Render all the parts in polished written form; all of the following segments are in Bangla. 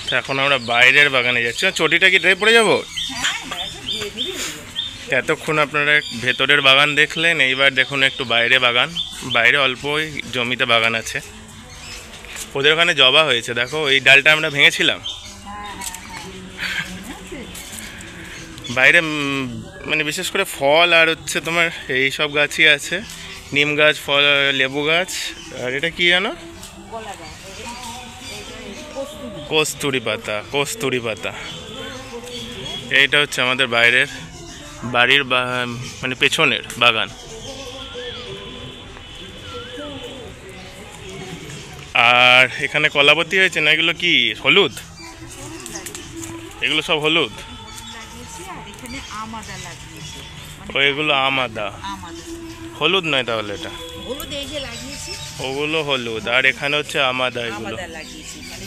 তো এখন আমরা বাইরের বাগানে যাচ্ছি। চটিটা কি ড্রাইভ পড়ে যাবো? এতক্ষণ আপনারা ভেতরের বাগান দেখলেন, এইবার দেখুন একটু বাইরে বাগান। বাইরে অল্পই জমিতে বাগান আছে। ওদের ওখানে জবা হয়েছে, দেখো এই ডালটা আমরা ভেঙেছিলাম। বাইরে মানে বিশেষ করে ফল আর হচ্ছে তোমার এই সব গাছই আছে, নিম গাছ, ফল, লেবু গাছ, আর এটা কি জানো, কস্তুরি পাতা। কস্তুরি পাতা এইটা হচ্ছে আমাদের বাইরের বাড়ির মানে পেছনের বাগান। আর এখানে কলাবতী হয়েছে না, এগুলো কি হলুদ? এগুলো সব হলুদ। এগুলো আমাদা, হলুদ নয় তাহলে এটা? ওগুলো হলুদ, আর এখানে হচ্ছে আমাদা। এগুলো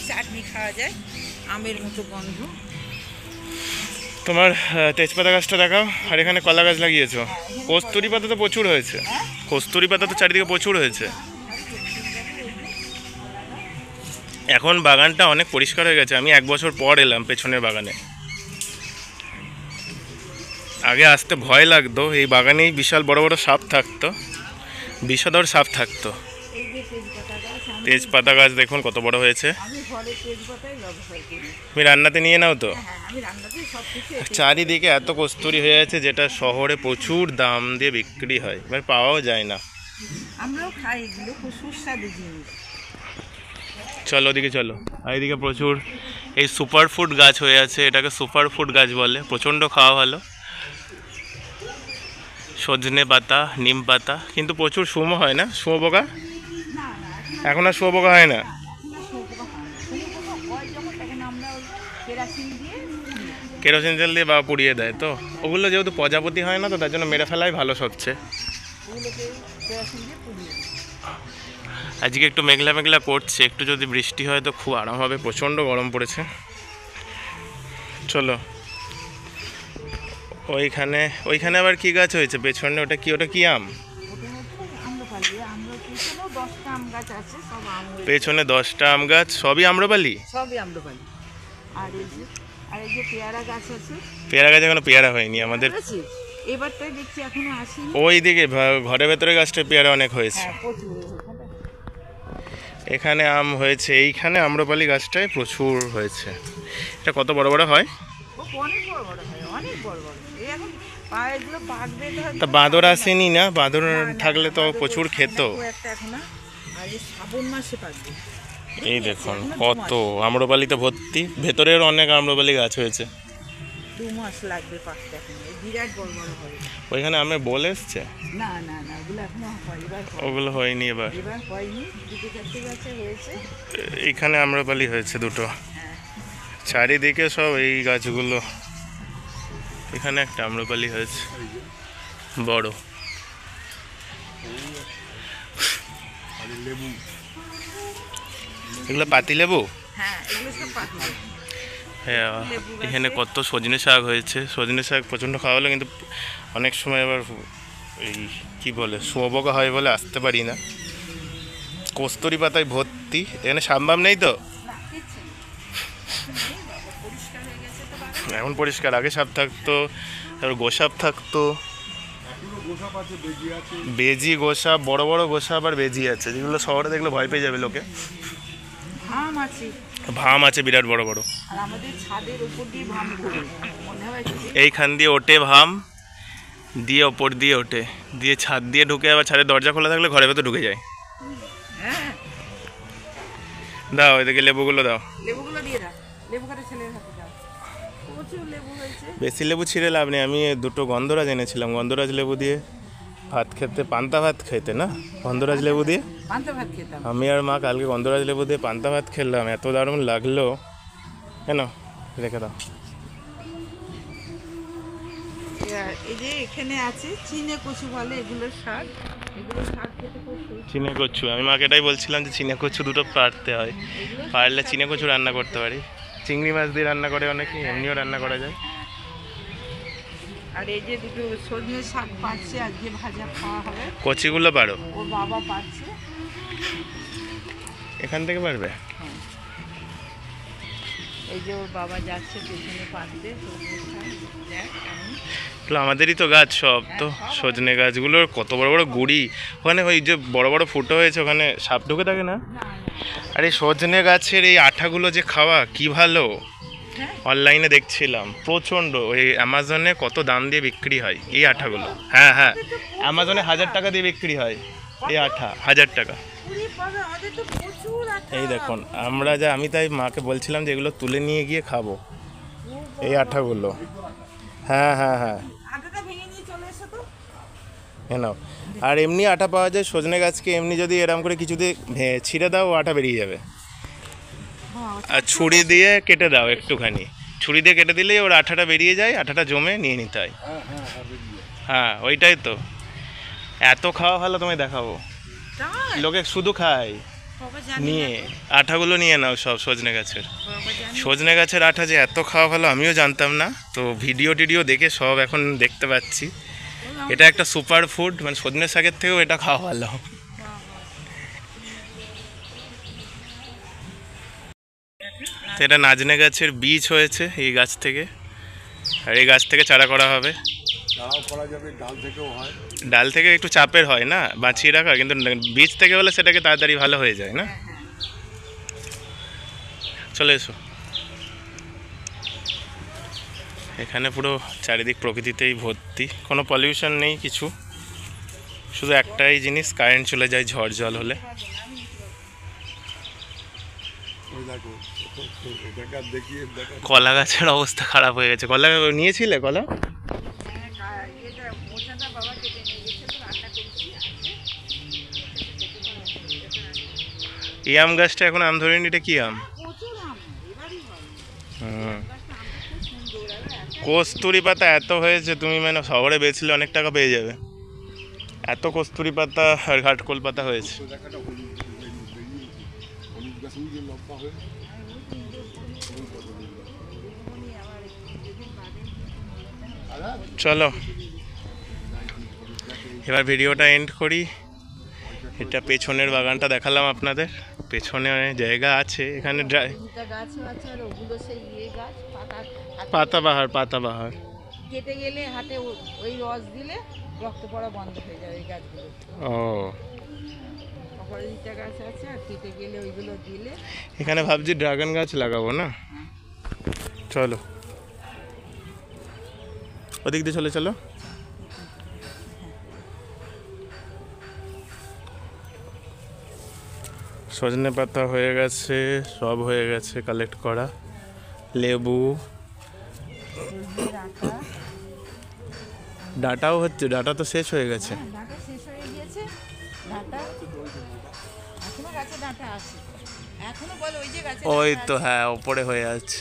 চাটনি খাওয়া যায়, আমের মতো গন্ধ। তোমার তেজপাতা গাছটা দেখাও। আর এখানে কলা গাছ লাগিয়েছো। কস্তুরি পাতা তো প্রচুর হয়েছে, কস্তুরি পাতা তো চারিদিকে প্রচুর হয়েছে। এখন বাগানটা অনেক পরিষ্কার হয়ে গেছে। আমি 1 বছর পর এলাম পেছনের বাগানে। আগে আসতে ভয় লাগতো, এই বাগানেই বিশাল বড় বড় সাপ থাকতো, বিষধর সাপ থাকতো। তেজপাতা গাছ দেখুন কত বড় হয়েছে। তুমি রান্নাতে নিয়ে নাও তো। চারিদিকে এত কস্তুরি হয়ে আছে, যেটা শহরে প্রচুর দাম দিয়ে বিক্রি হয়, এবার পাওয়াও যায় না। আমরাও খাই, এগুলো খুব সুস্বাদু জিনিস। চলো ওদিকে চলো। আর এদিকে প্রচুর এই সুপার ফুড গাছ হয়ে আছে, এটাকে সুপার ফুড গাছ বলে, প্রচণ্ড খাওয়া ভালো। সজনে পাতা, নিম পাতা, কিন্তু প্রচুর শুঁয়ো হয় না, শুঁয়োপোকা। এখন আর শুঁয়োপোকা হয় না। কেরোসিন তেল দিয়ে বা পুড়িয়ে দেয় তো, ওগুলো যেহেতু প্রজাপতি হয় না তো তার জন্য মেরে ফেলাই ভালো সবচেয়ে। আজকে একটু মেঘলা মেঘলা করছে, একটু যদি বৃষ্টি হয় তো খুব আরাম হবে, প্রচণ্ড গরম পড়েছে। চলো ওইখানে আবার কি গাছ হয়েছে পেছনে? ওটা কি আম? পেছনে 10টা আম গাছ, সবই আম্রপালি। আর এই যে পেয়ারা গাছ আছে। পেয়ারা গাছ এখনো পেয়ারা হয়নি আমাদের, এবারটাই দেখছি এখনো আসেনি। ওই দিকে ঘরের ভেতরে গাছটা পেয়ারা অনেক হয়েছে। এখানে আম হয়েছে, এইখানে আম্রপালি গাছটায় প্রচুর হয়েছে। এটা কত বড় বড় হয়? তা বাঁদর আসেনি না? বাঁদর থাকলে তো প্রচুর খেত। এই দেখুন কত আম্রপালিতে ভর্তি, ভেতরের অনেক আম্রপালি গাছ হয়েছে। 2 মাস লাগবে পাকতে, বিরাট বড় বড় হবে। ওইখানে আমের বল এসছে? না না না, ওগুলো এখনো হয়নি। ওগুলো হয়নি, এবার হয়নি, দুটো চারটে গাছে হয়েছে। এইখানে আম্রপালি হয়েছে 2টো। চারিদিকে সব এই গাছগুলো। এখানে একটা আম্রপালি হয়েছে বড়। এগুলো পাতি লেবু। হ্যাঁ, এখানে কত সজনে শাক হয়েছে। সজনে শাক প্রচণ্ড খাওয়া হলো, কিন্তু অনেক সময় আবার এই কি বলে শুঁয়োপোকা হয় বলে আসতে পারি না। কস্তুরি পাতায় ভর্তি। এখানে সাম্বাম নেই তো? এখন পরিষ্কার, আগে সাপ থাকতো, তারপর গোসাপ থাকতো, বেজি গোসাপ, বড় বড় গোসাপ আর বেজি আছে, যেগুলো শহরে দেখলে ভয় পেয়ে যাবে লোকে। ভাম আছে বিরাট বড় বড়। এইখান দিয়ে ওঠে ভাম, দিয়ে ওপর দিয়ে ওঠে, দিয়ে ছাদ দিয়ে ঢুকে, আবার ছাদের দরজা খোলা থাকলে ঘরের ভেতর ঢুকে যায়। দাও এদিকে লেবুগুলো দাও। বেশি লেবু ছিঁড়ে লাভ নেই। আমি 2টো গন্ধরাজ এনেছিলাম, গন্ধরাজ লেবু দিয়ে ভাত খেতে, পান্তা ভাত খেতে না, গন্ধরাজ লেবু দিয়ে আমি আর মা কালকে গন্ধরাজ লেবু দিয়ে পান্তা ভাত খেলাম, এত দারুণ লাগলো। কেন রেখে দাও। এই যে এখানে আছে চিনে কচু বলে, এগুলো শাক খেতে খুব সুস্বাদু। চিনে কচু, আমি মাকে এটাই বলছিলাম যে চিনে কচু 2টো পারতে হয়, পারলে চিনে কচু রান্না করতে পারি। চিংড়ি মাছ দিয়ে রান্না করে অনেকে, এমনিও রান্না করা যায়। আর এই যে 2টো সজনে শাক পাচ্ছে, আজকে ভাজা খাওয়া হবে। কচিগুলো পারো? ওর বাবা পাচ্ছে। এখান থেকে পারবে? এই যে ওর বাবা যাচ্ছে পেছনে পাততে সজনে শাক, দেখ আমি এগুলো আমাদেরই তো গাছ সব তো। সজনে গাছগুলোর কত বড় বড় গুড়ি, ওখানে ওই যে বড় বড় ফুটো হয়েছে ওখানে সাপ ঢুকে থাকে না? আর এই সজনে গাছের এই আঠাগুলো যে খাওয়া কি ভালো, অনলাইনে দেখছিলাম প্রচণ্ড, ওই অ্যামাজনে কত দাম দিয়ে বিক্রি হয় এই আঠাগুলো। হ্যাঁ হ্যাঁ, অ্যামাজনে 1000 টাকা দিয়ে বিক্রি হয় এই আঠা, 1000 টাকা। আমাদের তো প্রচুর আঠা। এই দেখুন আমি তাই মাকে বলছিলাম যে এগুলো তুলে নিয়ে গিয়ে খাবো এই আঠাগুলো। হ্যাঁ হ্যাঁ হ্যাঁ, আঠাটা ভেঙে নিয়ে চলে এসো তো। নাও। আর এমনি আটা পাওয়া যায় সজনে গাছকে, এমনি যদি এরম করে কিছু দিয়ে ছিঁড়ে দাও আটা বেরিয়ে যাবে। আর ছুরি দিয়ে কেটে দাও একটুখানি, ছুরি দিয়ে কেটে দিলেই ওর আঠাটা বেরিয়ে যায়, আঠাটা জমে নিয়ে নিতে হয়। হ্যাঁ ওইটাই তো, এত খাওয়া ভালো তোমায় দেখাবো। লোকে শুধু খায় নিয়ে, আঠাগুলো নিয়ে নাও সব সজনে গাছের। সজনে গাছের আঠা যে এত খাওয়া ভালো আমিও জানতাম না, তো ভিডিও টিডিও দেখে সব এখন দেখতে পাচ্ছি। এটা একটা সুপার ফুড, মানে সজনে শাকের থেকেও এটা খাওয়া ভালো। তো এটা নাজনে গাছের বীজ হয়েছে এই গাছ থেকে, আর এই গাছ থেকে চারা করা হবে। ডাল থেকে একটু চাপের হয় না বাঁচিয়ে রাখা, কিন্তু বীজ থেকে হলে সেটাকে তাড়াতাড়ি ভালো হয়ে যায় না। চলে এসো, এখানে পুরো চারিদিক প্রকৃতিতেই ভর্তি, কোনো পলিউশন নেই কিছু, শুধু একটাই জিনিস কারেন্ট চলে যায় ঝড় জল হলে। কলা গাছের অবস্থা খারাপ হয়ে গেছে। কলা নিয়েছিলে? কলা এই আম গাছটা এখন আম ধরেনি, এটা কি আম? কস্তুরি পাতা এত হয়েছে, তুমি মানে শহরে বেচলে অনেক টাকা পেয়ে যাবে, এত কস্তুরি পাতা আর ঘাটকোল পাতা হয়েছে। চলো এবার ভিডিওটা এন্ড করি। এটা পেছনের বাগানটা দেখালাম আপনাদের, পেছনে অনেক জায়গা আছে এখানে। পাতাবাহার কেটে গেলে হাতে ওই রস দিলে রক্ত পড়া বন্ধ হয়ে যায় ওই গাছগুলো। ও অপরাজিতা গাছ আছে, আর কেটে গেলে ওইগুলো দিলে। এখানে ভাবছি ড্রাগন গাছ লাগাবো না। চলো ওদিক দিয়ে চলে চলো। সজনে পাতা হয়ে গেছে, সব হয়ে গেছে কালেক্ট করা। লেবু, ডাটাও হচ্ছে, ডাটা তো শেষ হয়ে গেছে। ওই তো হ্যাঁ ওপরে হয়ে আছে,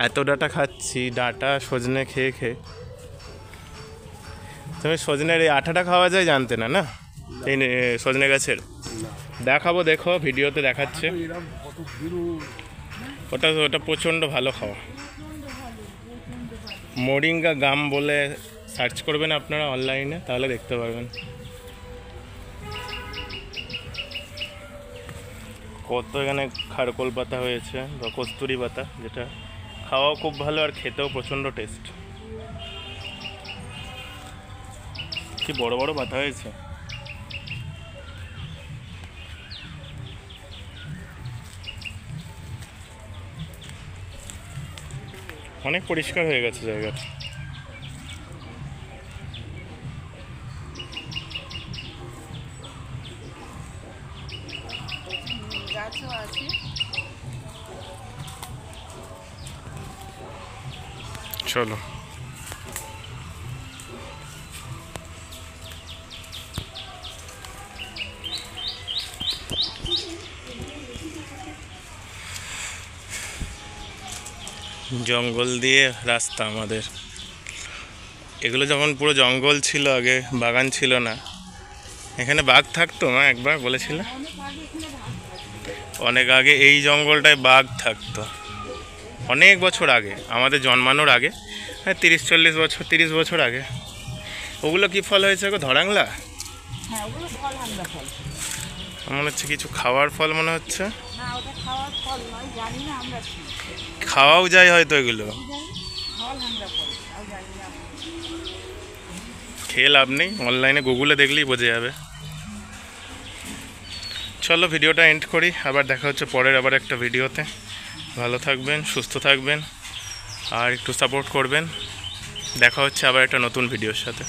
এত ডাটা খাচ্ছি, ডাটা সজনে খেয়ে খেয়ে। তুমি সজনের এই আঠাটা খাওয়া যায় জানতে না? না এই সজনে গাছের দেখাবো, দেখো ভিডিওতে দেখাচ্ছে। ওটা প্রচণ্ড ভালো খাওয়া। মোরিঙ্গা গাম বলে সার্চ করবেন আপনারা অনলাইনে, তাহলে দেখতে পারবেন। কত এখানে খারকোল পাতা হয়েছে বা কস্তুরি পাতা, যেটা খাওয়াও খুব ভালো আর খেতেও প্রচণ্ড টেস্ট। কি বড় বড় পাতা হয়েছে। অনেক পরিষ্কার হয়ে গেছে জায়গাটা। চলো জঙ্গল দিয়ে রাস্তা আমাদের। এগুলো যখন পুরো জঙ্গল ছিল, আগে বাগান ছিল না, এখানে বাঘ থাকতো মা একবার বলেছিল। অনেক আগে এই জঙ্গলটায় বাঘ থাকতো, অনেক বছর আগে, আমাদের জন্মানোর আগে, 30 বছর আগে। ওগুলো কি ফল হয়েছে গো? ধরাংলা? হ্যাঁ ওগুলো ফল, হামলা ফল মনে হচ্ছে, কিছু খাওয়ার ফল মনে হচ্ছে। না ওটা খাওয়ার ফল নয়, জানি না আমরা কি খাওয়াও যায় হয়তো এগুলো, জানি, ফল আমরা ফল তাও জানি না আমরা। খেয়ে লাভ নেই, অনলাইনে গুগলে দেখলেই বোঝা যাবে। চলো ভিডিওটা এন্ড করি, আবার দেখা হচ্ছে পরের আবার একটা ভিডিওতে। ভালো থাকবেন, সুস্থ থাকবেন, আর একটু সাপোর্ট করবেন। দেখা হচ্ছে আবার একটা নতুন ভিডিওর সাথে।